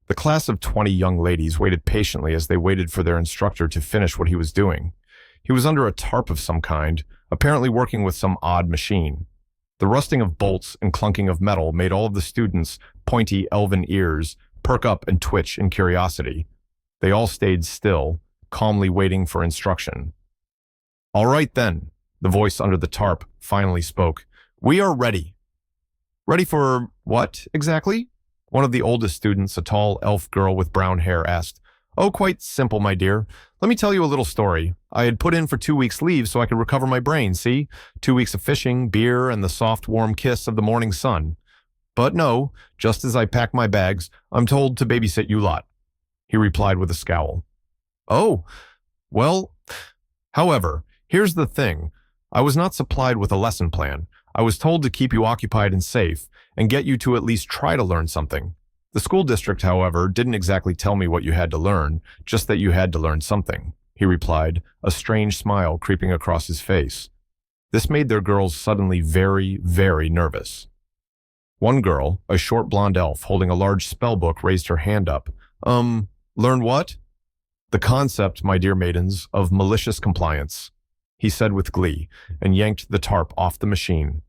The class of 20 young ladies waited patiently as they waited for their instructor to finish what he was doing. He was under a tarp of some kind, apparently working with some odd machine. The rusting of bolts and clunking of metal made all of the students' pointy elven ears perk up and twitch in curiosity. They all stayed still, calmly waiting for instruction. "All right then," the voice under the tarp finally spoke. "We are ready." "Ready for what, exactly?" One of the oldest students, a tall elf girl with brown hair, asked. "Oh, quite simple, my dear. Let me tell you a little story. I had put in for 2 weeks' leave so I could recover my brain, see? 2 weeks of fishing, beer, and the soft, warm kiss of the morning sun. But no, just as I pack my bags, I'm told to babysit you lot," he replied with a scowl. "Oh, well, however, here's the thing. I was not supplied with a lesson plan. I was told to keep you occupied and safe, and get you to at least try to learn something. The school district, however, didn't exactly tell me what you had to learn, just that you had to learn something," he replied, a strange smile creeping across his face. This made their girls suddenly very, very nervous. One girl, a short blonde elf holding a large spell book, raised her hand up. Learn what?" "The concept, my dear maidens, of malicious compliance," he said with glee, and yanked the tarp off the machine.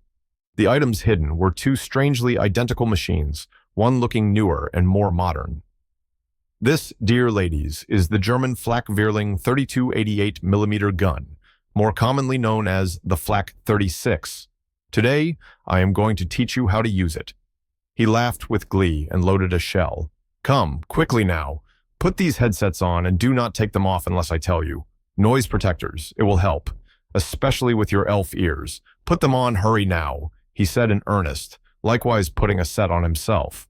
The items hidden were 2 strangely identical machines, one looking newer and more modern. "This, dear ladies, is the German Flakvierling 3288mm gun, more commonly known as the Flak 36. Today, I am going to teach you how to use it." He laughed with glee and loaded a shell. "Come, quickly now. Put these headsets on and do not take them off unless I tell you. Noise protectors, it will help, especially with your elf ears. Put them on, hurry now," he said in earnest, likewise putting a set on himself.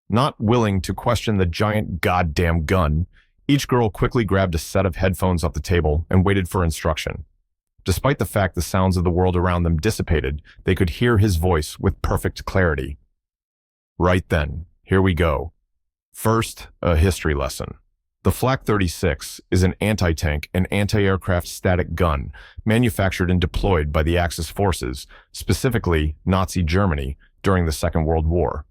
Not willing to question the giant goddamn gun, each girl quickly grabbed a set of headphones off the table and waited for instruction. Despite the fact the sounds of the world around them dissipated, they could hear his voice with perfect clarity. "Right then, here we go. First, a history lesson. The Flak 36 is an anti-tank and anti-aircraft static gun manufactured and deployed by the Axis forces, specifically Nazi Germany, during the Second World War.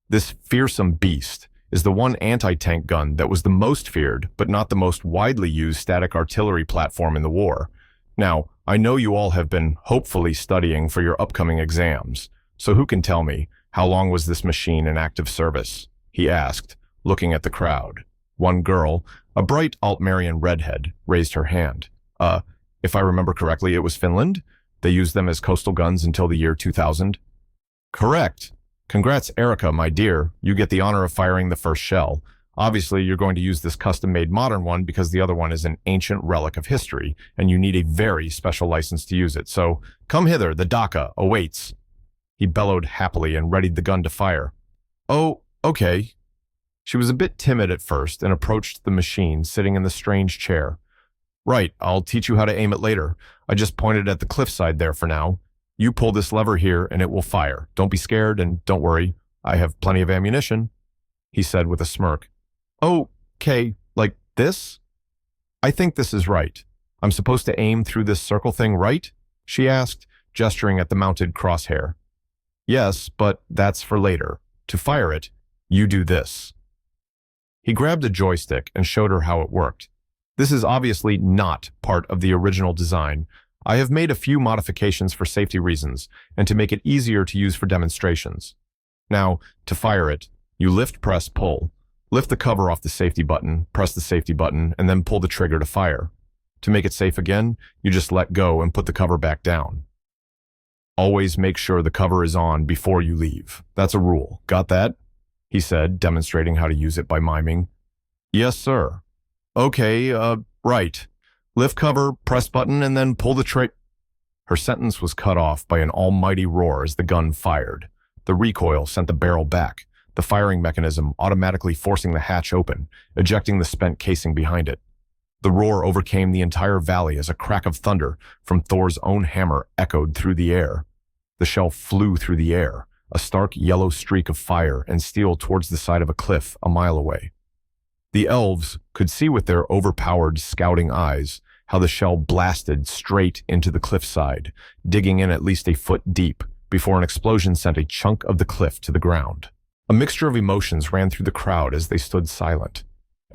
This fearsome beast is the one anti-tank gun that was the most feared but not the most widely used static artillery platform in the war. Now, I know you all have been hopefully studying for your upcoming exams, so who can tell me, how long was this machine in active service?" he asked, looking at the crowd. One girl, a bright Altmerian redhead, raised her hand. If I remember correctly, it was Finland? They used them as coastal guns until the year 2000? "Correct. Congrats, Erica, my dear. You get the honor of firing the first shell. Obviously, you're going to use this custom-made modern one because the other one is an ancient relic of history, and you need a very special license to use it. So, come hither, the Daka awaits." He bellowed happily and readied the gun to fire. "Oh, okay." She was a bit timid at first and approached the machine, sitting in the strange chair. "Right, I'll teach you how to aim it later. I just pointed at the cliffside there for now. You pull this lever here and it will fire. Don't be scared and don't worry. I have plenty of ammunition," he said with a smirk. "Okay, like this?" "I think this is right. I'm supposed to aim through this circle thing, right?" she asked, gesturing at the mounted crosshair. "Yes, but that's for later. To fire it, you do this." He grabbed a joystick and showed her how it worked. This is obviously not part of the original design. I have made a few modifications for safety reasons and to make it easier to use for demonstrations. Now, to fire it, you lift, press, pull. Lift the cover off the safety button, press the safety button, and then pull the trigger to fire. To make it safe again, you just let go and put the cover back down. Always make sure the cover is on before you leave. That's a rule. Got that?" he said, demonstrating how to use it by miming. "Yes, sir." "Okay, right. Lift cover, press button, and then pull the trigger." Her sentence was cut off by an almighty roar as the gun fired. The recoil sent the barrel back, the firing mechanism automatically forcing the hatch open, ejecting the spent casing behind it. The roar overcame the entire valley as a crack of thunder from Thor's own hammer echoed through the air. The shell flew through the air, a stark yellow streak of fire and steel towards the side of a cliff a mile away. The elves could see with their overpowered, scouting eyes how the shell blasted straight into the cliffside, digging in at least a foot deep, before an explosion sent a chunk of the cliff to the ground. A mixture of emotions ran through the crowd as they stood silent.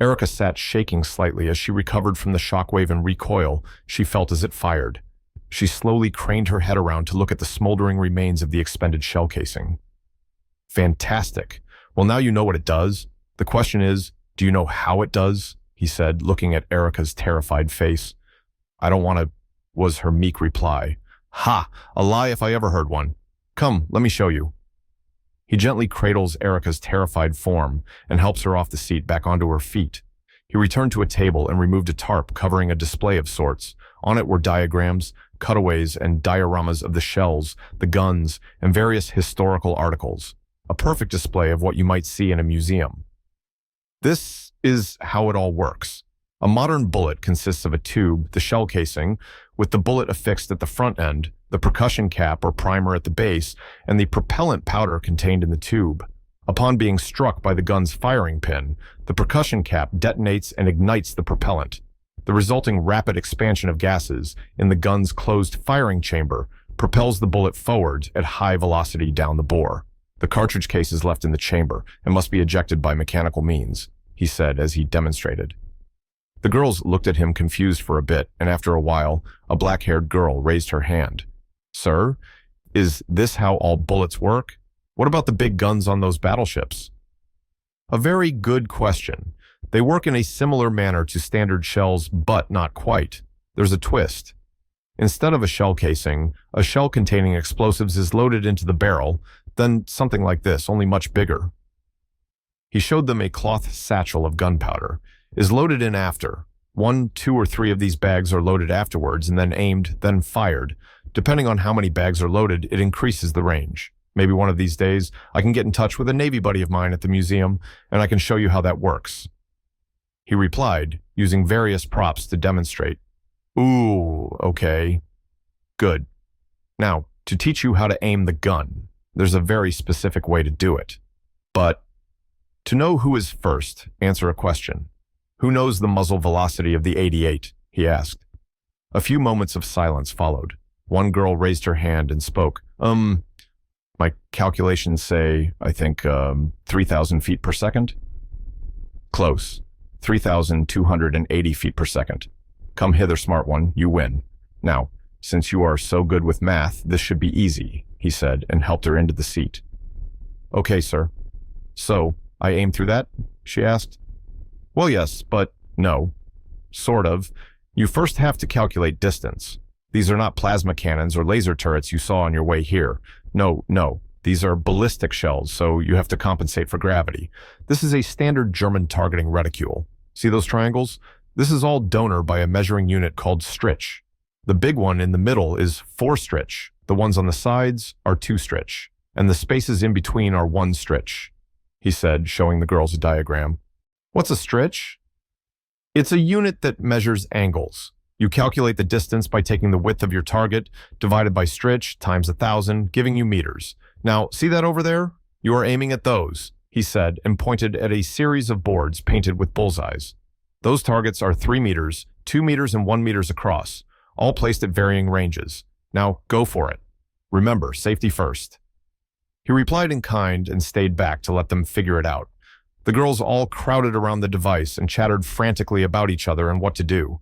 Erica sat shaking slightly as she recovered from the shockwave and recoil she felt as it fired. She slowly craned her head around to look at the smoldering remains of the expended shell casing. Fantastic. Well, now you know what it does. The question is, do you know how it does? He said, looking at Erica's terrified face. I don't want to, was her meek reply. Ha! A lie if I ever heard one. Come, let me show you. He gently cradles Erica's terrified form and helps her off the seat back onto her feet. He returned to a table and removed a tarp covering a display of sorts. On it were diagrams, cutaways, and dioramas of the shells, the guns, and various historical articles. A perfect display of what you might see in a museum. This is how it all works. A modern bullet consists of a tube, the shell casing, with the bullet affixed at the front end, the percussion cap or primer at the base, and the propellant powder contained in the tube. Upon being struck by the gun's firing pin, the percussion cap detonates and ignites the propellant. The resulting rapid expansion of gases in the gun's closed firing chamber propels the bullet forward at high velocity down the bore. The cartridge case is left in the chamber and must be ejected by mechanical means, he said as he demonstrated. The girls looked at him confused for a bit, and after a while, a black-haired girl raised her hand. Sir, is this how all bullets work? What about the big guns on those battleships? A very good question. They work in a similar manner to standard shells, but not quite. There's a twist. Instead of a shell casing, a shell containing explosives is loaded into the barrel, then something like this, only much bigger. He showed them a cloth satchel of gunpowder. Is loaded in after. 1, 2, or 3 of these bags are loaded afterwards and then aimed, then fired. Depending on how many bags are loaded, it increases the range. Maybe one of these days, I can get in touch with a Navy buddy of mine at the museum, and I can show you how that works. He replied, using various props to demonstrate. Ooh, okay. Good. Now, to teach you how to aim the gun, there's a very specific way to do it. But, to know who is first, answer a question. Who knows the muzzle velocity of the 88? He asked. A few moments of silence followed. One girl raised her hand and spoke. My calculations say, I think, 3,000 feet per second? Close. 3,280 feet per second. Come hither, smart one, you win. Now, since you are so good with math, this should be easy, he said, and helped her into the seat. Okay, sir. So, I aim through that? She asked. Well, yes, but no. Sort of. You first have to calculate distance. These are not plasma cannons or laser turrets you saw on your way here. No. These are ballistic shells, so you have to compensate for gravity. This is a standard German targeting reticule. See those triangles? This is all donor by a measuring unit called Stritch. The big one in the middle is 4 Stritch. The ones on the sides are 2 Stritch. And the spaces in between are 1 Stritch, he said, showing the girls a diagram. What's a Stritch? It's a unit that measures angles. You calculate the distance by taking the width of your target divided by Stritch times 1,000, giving you meters. Now, see that over there? You are aiming at those, he said, and pointed at a series of boards painted with bullseyes. Those targets are 3 meters, 2 meters, and 1 meters across, all placed at varying ranges. Now, go for it. Remember, safety first. He replied in kind and stayed back to let them figure it out. The girls all crowded around the device and chattered frantically about each other and what to do.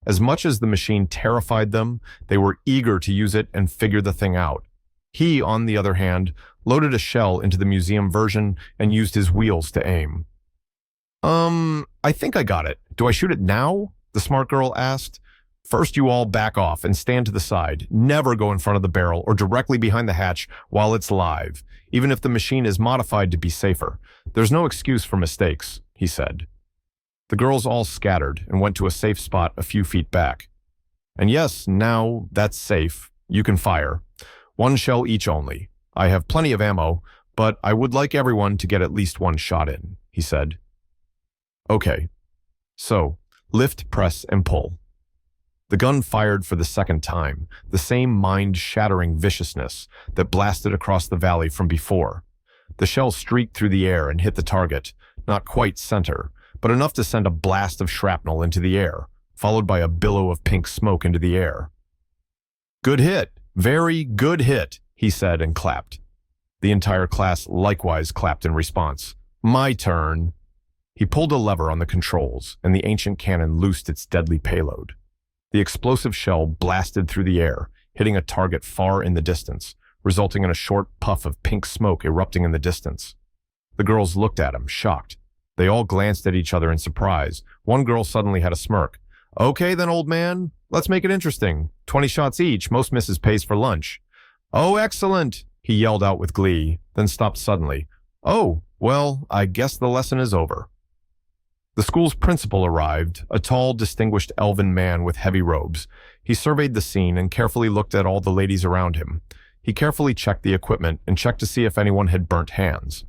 As much as the machine terrified them, they were eager to use it and figure the thing out. He, on the other hand, loaded a shell into the museum version and used his wheels to aim. I think I got it. Do I shoot it now? The smart girl asked. First, you all back off and stand to the side. Never go in front of the barrel or directly behind the hatch while it's live, even if the machine is modified to be safer. There's no excuse for mistakes, he said. The girls all scattered and went to a safe spot a few feet back. And yes, now that's safe. You can fire. 1 shell each only. I have plenty of ammo, but I would like everyone to get at least 1 shot in, he said. Okay. So, lift, press, and pull. The gun fired for the second time, the same mind-shattering viciousness that blasted across the valley from before. The shell streaked through the air and hit the target, not quite center, but enough to send a blast of shrapnel into the air, followed by a billow of pink smoke into the air. Good hit, very good hit, he said and clapped. The entire class likewise clapped in response. My turn. He pulled a lever on the controls, and the ancient cannon loosed its deadly payload. The explosive shell blasted through the air, hitting a target far in the distance, resulting in a short puff of pink smoke erupting in the distance. The girls looked at him, shocked. They all glanced at each other in surprise. One girl suddenly had a smirk. Okay then, old man. Let's make it interesting. 20 shots each. Most misses pays for lunch. Oh, excellent, he yelled out with glee, then stopped suddenly. Oh, well, I guess the lesson is over. The school's principal arrived, a tall, distinguished elven man with heavy robes. He surveyed the scene and carefully looked at all the ladies around him. He carefully checked the equipment and checked to see if anyone had burnt hands.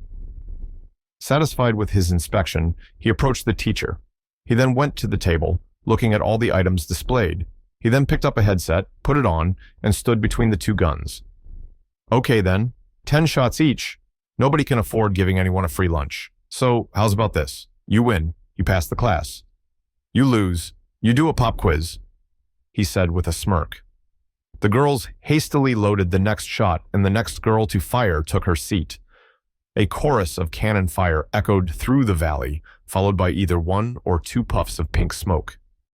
Satisfied with his inspection, he approached the teacher. He then went to the table, looking at all the items displayed. He then picked up a headset, put it on, and stood between the two guns. Okay then, 10 shots each. Nobody can afford giving anyone a free lunch. So, how's about this? You win, you pass the class. You lose, you do a pop quiz, he said with a smirk. The girls hastily loaded the next shot, and the next girl to fire took her seat. A chorus of cannon fire echoed through the valley, followed by either one or two puffs of pink smoke.